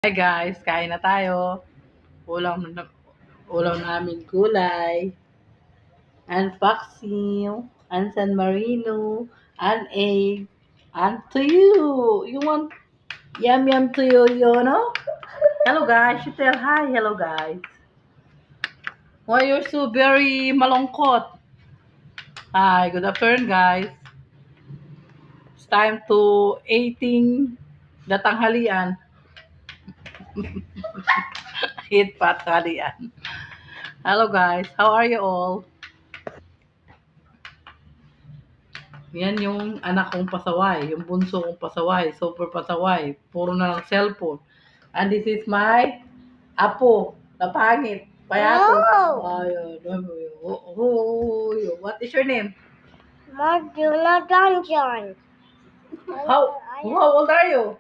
Hi guys, kain na tayo. Ulam, ulam namin gulay, and paksiw, and San Marino, and egg, and tuyo. You want yum yum tuyo, you know? Hello guys, you tell hi. Hello guys. Why you're so very malungkot? Hi, good afternoon guys. It's time to eating the tanghalian. Eat patanghalian. Hello guys, how are you all? Yan yung anak kong pasaway, yung bunso kong pasaway, super pasaway, puro na lang cellphone. And this is my apo, na pangit, payato. Oh! Ayun, what is your name? Marjuna Dungeon. How old are you?